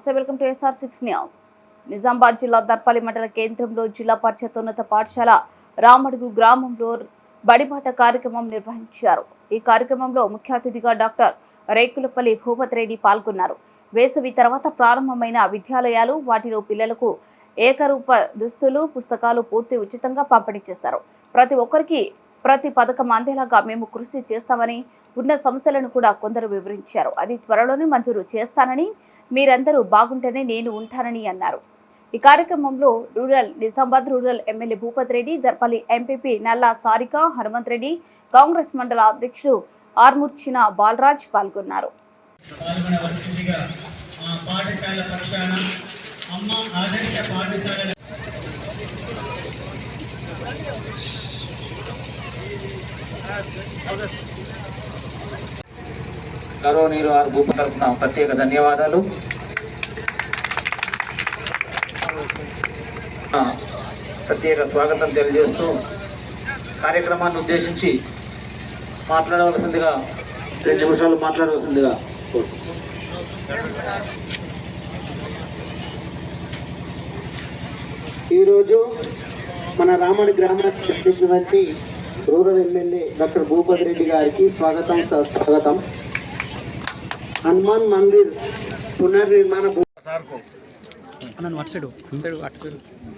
నమస్తే, welcome to SR6 news. Nizamabad జిల్లా దర్పల్లి మండల కేంద్రంలో జిల్లా పరిషత్ ఉన్నత పాఠశాల రామడుగు గ్రామంలో బడిబాట కార్యక్రమం నిర్వహించారు. ఈ కార్యక్రమంలో ముఖ్య అతిథిగా డాక్టర్ రేకులపల్లి భూపతి రెడ్డి పాల్గొన్నారు. వేసవి తర్వాత ప్రారంభమైన విద్యాలయాలు, వాటిలో పిల్లలకు ఏకరూప దుస్తులు, పుస్తకాలు పూర్తి ఉచితంగా పంపిణీ చేశారు. ప్రతి ఒక్కరికి ప్రతి పథకం అందేలాగా మేము కృషి చేస్తామని, ఉన్న సమస్యలను కూడా కొందరు వివరించారు. అది త్వరలోనే మంజూరు చేస్తానని, మీరందరూ బాగుంటేనే నేను ఉంటానని అన్నారు. ఈ కార్యక్రమంలో Nizamabad rural MLA Bhupathi Reddy, Darpalli MPP Nalla Sarika, Hanumanth Reddy, Congress మండల అధ్యక్షుడు ఆర్మూర్చిన బాలరాజ్ పాల్గొన్నారు. గౌరవనీయులు ఆర్ భూపతి తరఫున ప్రత్యేక ధన్యవాదాలు. ప్రత్యేక స్వాగతం తెలియజేస్తూ కార్యక్రమాన్ని ఉద్దేశించి మాట్లాడవలసిందిగా 2 నిమిషాలు మాట్లాడవలసిందిగా. ఈరోజు మన రామడి గ్రామానికి వచ్చినటువంటి rural MLA doctor Bhupathi Reddy గారికి స్వాగతం. హనుమాన్ మందిర్ పునర్నిర్మాణ